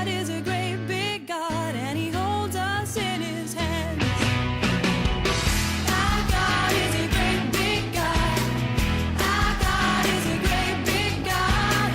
is a great big God, and He holds us in His hands. Our God is a great big God. Our God is a great big God.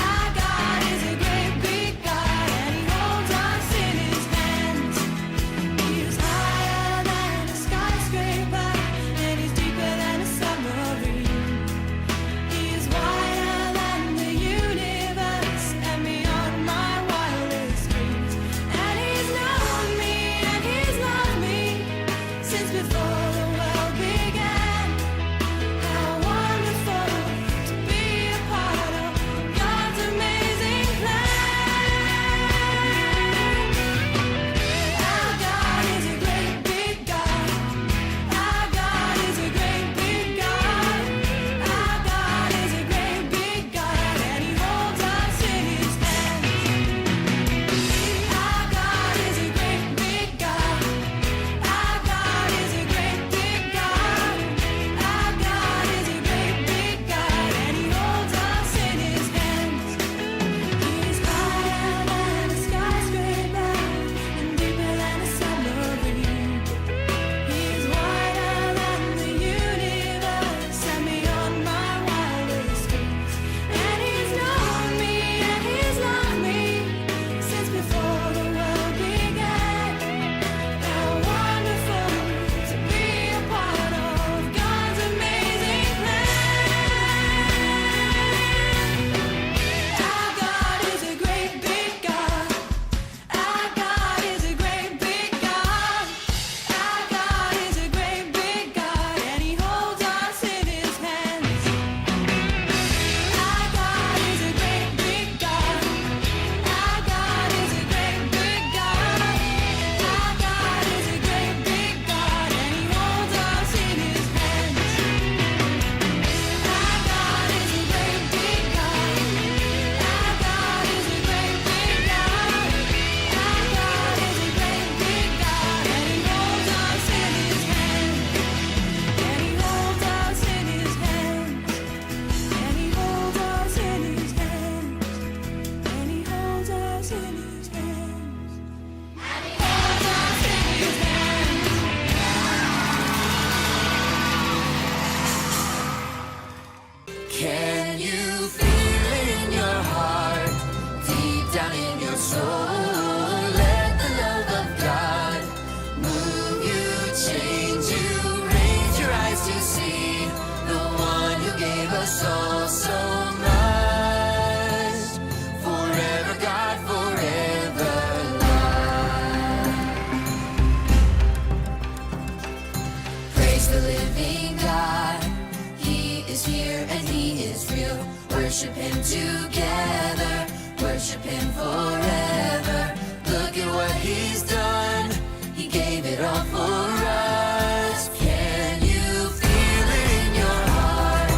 Our God is a great big God, and He holds us in His hands. He is higher than a skyscraper, and He's deeper than a submarine. He is wider than the universe and beyond my wildest dreams. And He's known me and He's loved me since before the world began. How wonderful to be a part of God's amazing plan. Our God is a great big God. Our God is a great big God. Our God is a great big God, and He holds us in His hands. Our God is a great big God. Our God is a great big God. Our God is a great big God, and He holds us in His hands. He's higher than a skyscraper and deeper than a submarine. He's wider than the universe and beyond my wildest dreams. And He's known me and He's loved me since before the world began. How wonderful to be a part of God's amazing plan. Our God is a great big God. Our God is a great big God. Our God is a great big God, and He holds us in His hands. Our God is a great big God. Our God is a great big God. Our God is a great big God, and He holds us in His hands. Our God is a great big God. Our God is a great big God. Our God is a great big God, and He holds us in His hands. And He holds us in His hands. And He holds us in His hands. And He holds us in His hands. And He holds us in His hands. Can you feel it in your heart, deep down in your soul? Let the love of God move you, change you, raise your eyes to see the one who gave us all so much. Forever God, forever love. Praise the living God. He is here and He is real. Worship Him together. Worship Him forever. Look at what He's done. He gave it all for us. Can you feel it in your heart,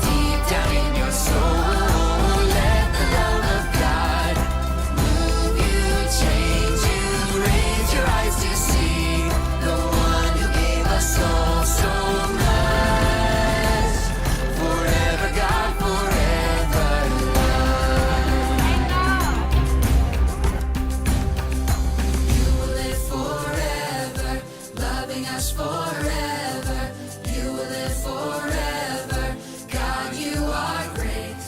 deep down in your soul? Let the love of God move you, change you, raise your eyes to see the one who gave us all so much. Forever God, forever love. You will live forever, loving us forever. You will live forever. God, you are great.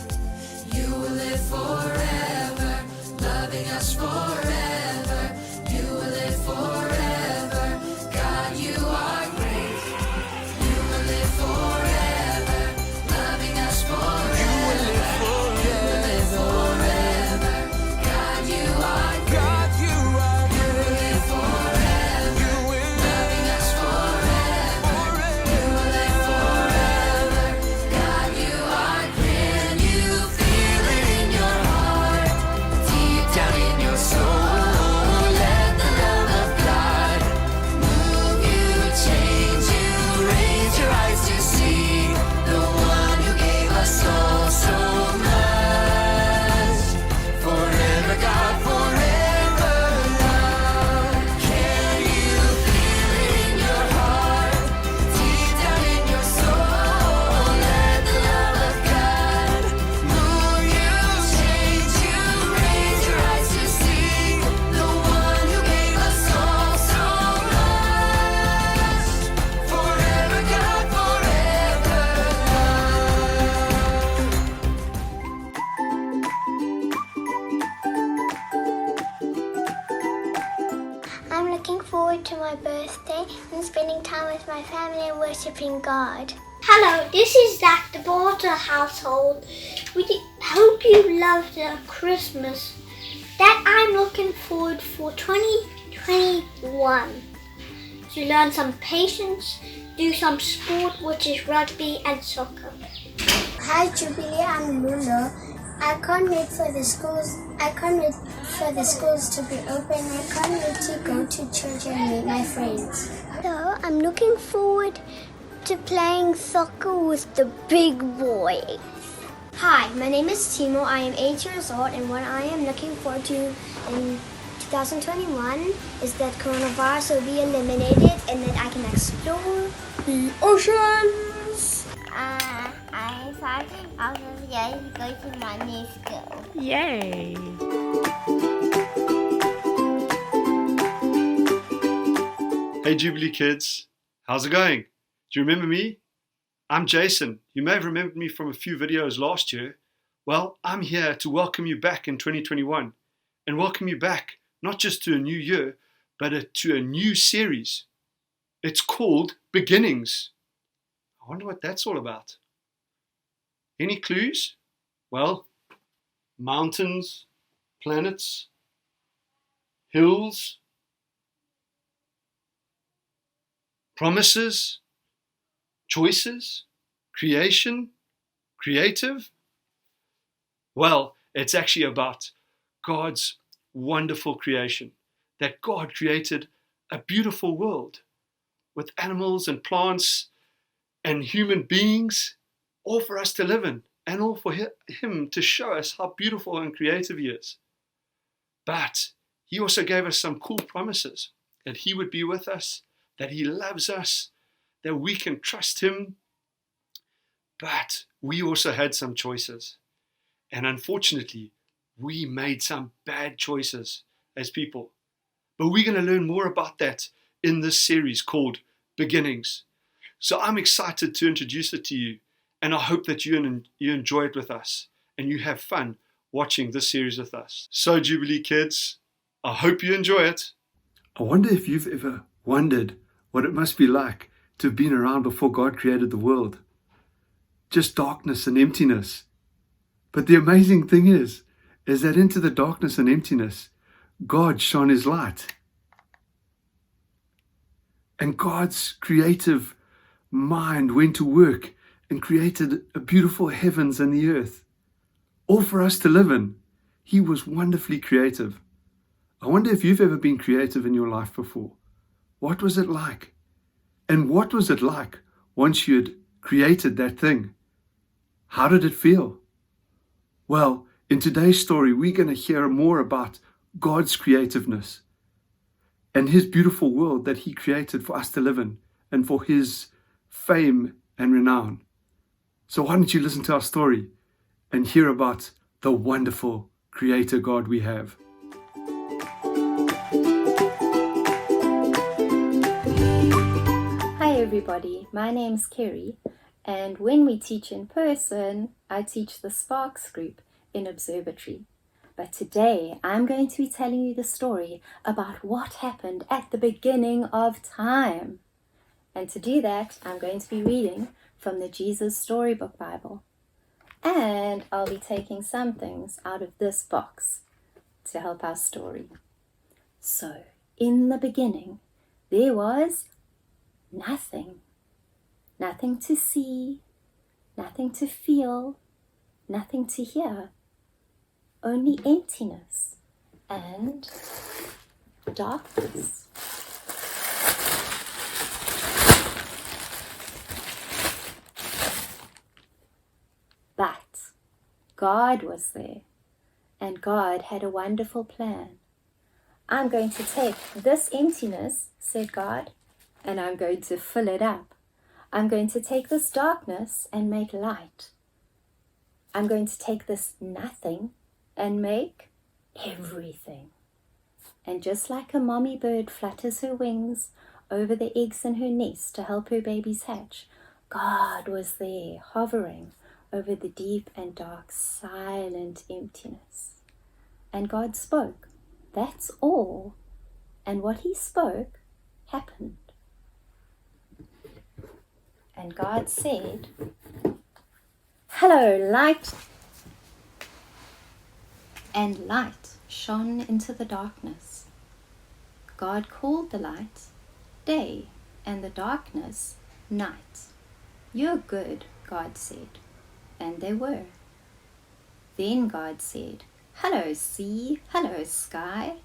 You will live forever, loving us forever. You will live forever. God, you are great. You will live forever, loving us forever. You will live forever. God, you are great. God, you are great. You will live forever. You will loving us forever. You will live forever. God, you are great. Can you feel it in your heart, deep down in your soul? forward to my birthday and spending time with my family and worshipping God. Hello, this is Zach, the Border household. We hope you love the Christmas that I'm looking forward for 2021. To learn some patience, do some sport, which is rugby and soccer. Hi Jubilee, I'm Lulu. I can't wait for the schools. I can't wait for the schools to be open. I can't wait to go to church and meet my friends. So I'm looking forward to playing soccer with the big boys. Hi, my name is Timo. I am 8 years old, and what I am looking forward to in 2021 is that coronavirus will be eliminated and that I can explore the oceans. I'm 5 out of years go to my new school. Yay! Hey Jubilee kids, how's it going? Do you remember me? I'm Jason. You may have remembered me from a few videos last year. Well, I'm here to welcome you back in 2021 and welcome you back not just to a new year, but to a new series. It's called Beginnings. I wonder what that's all about. Any clues? Well, mountains, planets, hills, promises, choices, creation, creative. Well, it's actually about God's wonderful creation, that God created a beautiful world with animals and plants and human beings, all for us to live in and all for Him to show us how beautiful and creative He is. But He also gave us some cool promises that He would be with us, that He loves us, that we can trust Him. But we also had some choices. And unfortunately, we made some bad choices as people. But we're going to learn more about that in this series called Beginnings. So I'm excited to introduce it to you, and I hope that you enjoy it with us and you have fun watching this series with us. So Jubilee kids, I hope you enjoy it. I wonder if you've ever wondered what it must be like to have been around before God created the world. Just darkness and emptiness. But the amazing thing is that into the darkness and emptiness, God shone His light. And God's creative mind went to work and created a beautiful heavens and the earth, all for us to live in. He was wonderfully creative. I wonder if you've ever been creative in your life before. What was it like? And what was it like once you had created that thing? How did it feel? Well, in today's story, we're going to hear more about God's creativeness and His beautiful world that He created for us to live in and for His fame and renown. So why don't you listen to our story and hear about the wonderful Creator God we have. Hi everybody, my name's Kerry, and when we teach in person, I teach the Sparks group in Observatory. But today I'm going to be telling you the story about what happened at the beginning of time. And to do that, I'm going to be reading from the Jesus Storybook Bible. And I'll be taking some things out of this box to help our story. So, in the beginning, there was nothing. Nothing to see, nothing to feel, nothing to hear. Only emptiness and darkness. But God was there, and God had a wonderful plan. I'm going to take this emptiness, said God, and I'm going to fill it up. I'm going to take this darkness and make light. I'm going to take this nothing and make everything. And just like a mommy bird flutters her wings over the eggs in her nest to help her babies hatch, God was there hovering over the deep and dark silent emptiness. And God spoke. That's all. And what He spoke happened. And God said, "Hello, light." And light shone into the darkness. God called the light day and the darkness night. "You're good," God said. And they were. Then God said, "Hello, sea, hello, sky."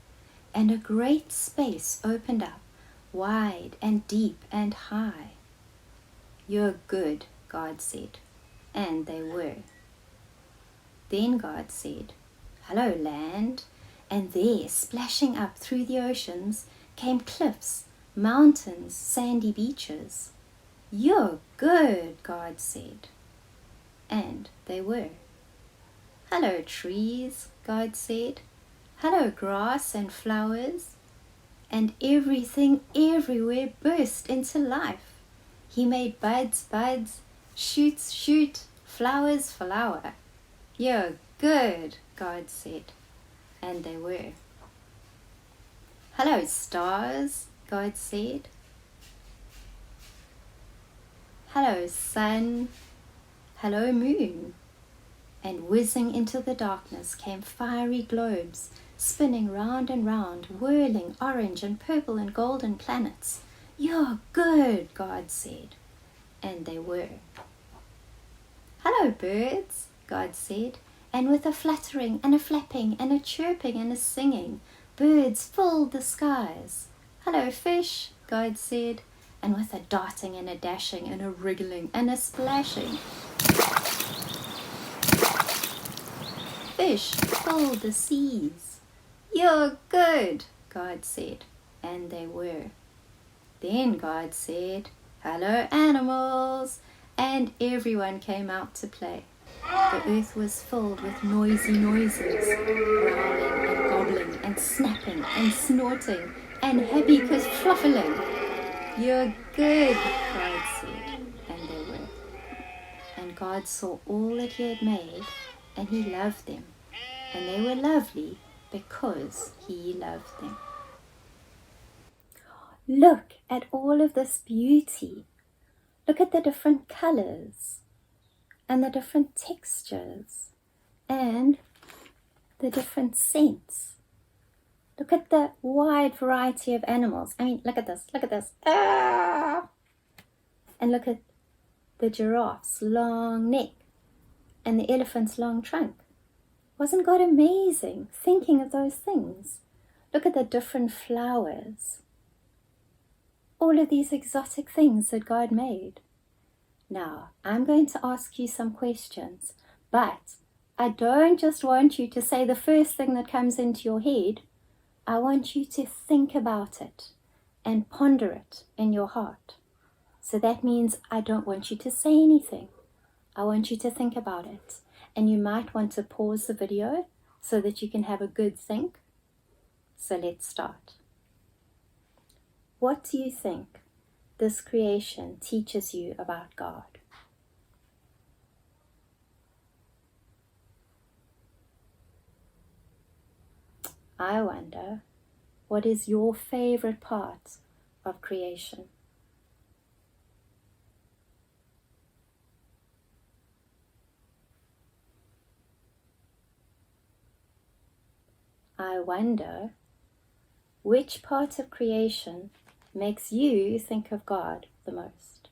And a great space opened up, wide and deep and high. "You're good," God said. And they were. Then God said, "Hello, land." And there, splashing up through the oceans, came cliffs, mountains, sandy beaches. "You're good," God said. And they were. "Hello, trees," God said. "Hello, grass and flowers." And everything everywhere burst into life. He made buds, buds, shoots, shoot, flowers, flower. "You're good," God said. And they were. "Hello, stars," God said. "Hello, sun. Hello, moon." And whizzing into the darkness came fiery globes, spinning round and round, whirling orange and purple and golden planets. "You're good," God said. And they were. "Hello, birds," God said. And with a fluttering and a flapping and a chirping and a singing, birds filled the skies. "Hello, fish," God said. And with a darting and a dashing and a wriggling and a splashing, fish filled the seas. "You're good," God said. And they were. Then God said, "Hello, animals." And everyone came out to play. The earth was filled with noisy noises, growling and gobbling and snapping and snorting and happy kerfluffling. "You're good," God said. And they were. And God saw all that he had made, and he loved them. And they were lovely because he loved them. Look at all of this beauty. Look at the different colors and the different textures and the different scents. Look at the wide variety of animals. I mean, look at this, look at this. Ah! And look at the giraffe's long neck and the elephant's long trunk. Wasn't God amazing thinking of those things? Look at the different flowers. All of these exotic things that God made. Now, I'm going to ask you some questions, but I don't just want you to say the first thing that comes into your head. I want you to think about it and ponder it in your heart. So that means I don't want you to say anything. I want you to think about it. And you might want to pause the video so that you can have a good think. So let's start. What do you think this creation teaches you about God? I wonder, what is your favorite part of creation? I wonder, which part of creation makes you think of God the most?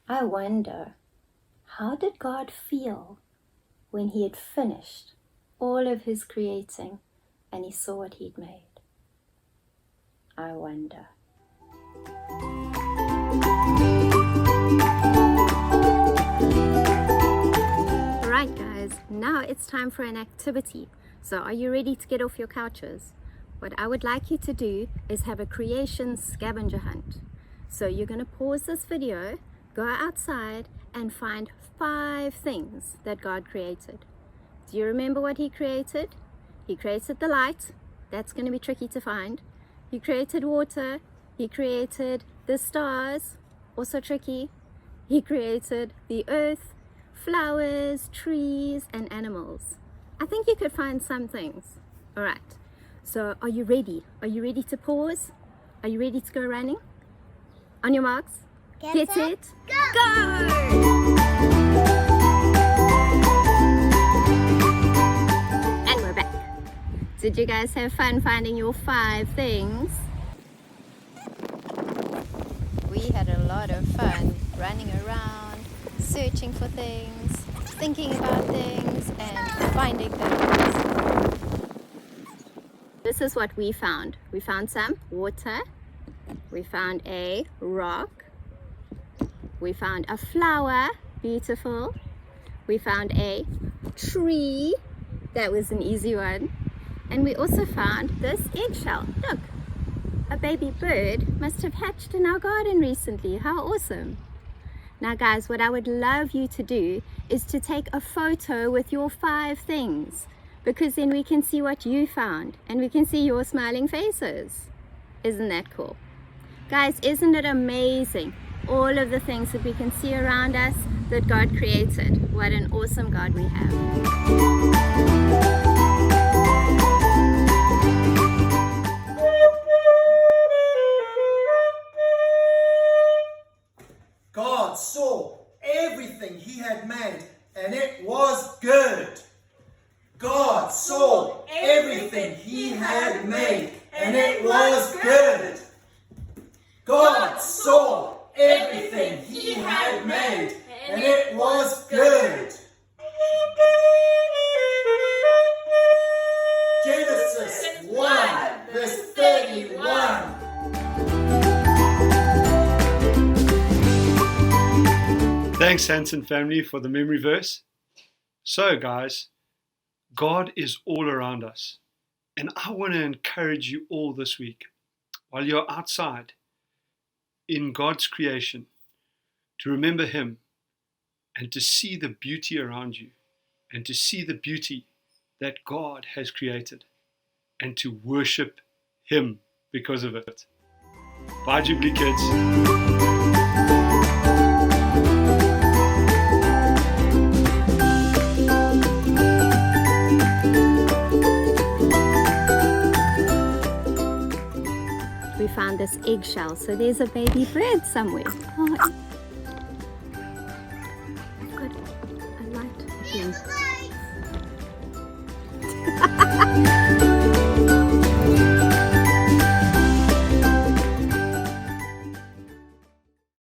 I wonder, how did God feel when he had finished all of his creating and he saw what he'd made? I wonder. Right, guys, now it's time for an activity. So are you ready to get off your couches? What I would like you to do is have a creation scavenger hunt. So you're going to pause this video, go outside and find 5 things that God created. Do you remember what he created? He created the light. That's going to be tricky to find. He created water. He created the stars. Also tricky. He created the earth, flowers, trees, and animals. I think you could find some things. All right. So are you ready? Are you ready to pause? Are you ready to go running? On your marks, get set, go! And we're back. Did you guys have fun finding your 5 things? We had a lot of fun running around, searching for things, thinking about things, and finding things. This is what we found. We found some water. We found a rock. We found a flower, beautiful. We found a tree, that was an easy one. And we also found this eggshell. Look, a baby bird must have hatched in our garden recently. How awesome. Now guys, what I would love you to do is to take a photo with your 5 things, because then we can see what you found and we can see your smiling faces. Isn't that cool? Guys, isn't it amazing? All of the things that we can see around us that God created. What an awesome God we have. God saw everything he had made, and it was good. God saw everything he had made, and it was good. God saw everything he had made, and it was good. Genesis 1, verse 31. Thanks, Hanson family, for the memory verse. So, guys, God is all around us. And I want to encourage you all this week, while you're outside in God's creation, to remember Him and to see the beauty around you and to see the beauty that God has created and to worship Him because of it. Bye, Jubilee kids. We found this eggshell, so there's a baby bird somewhere. Oh,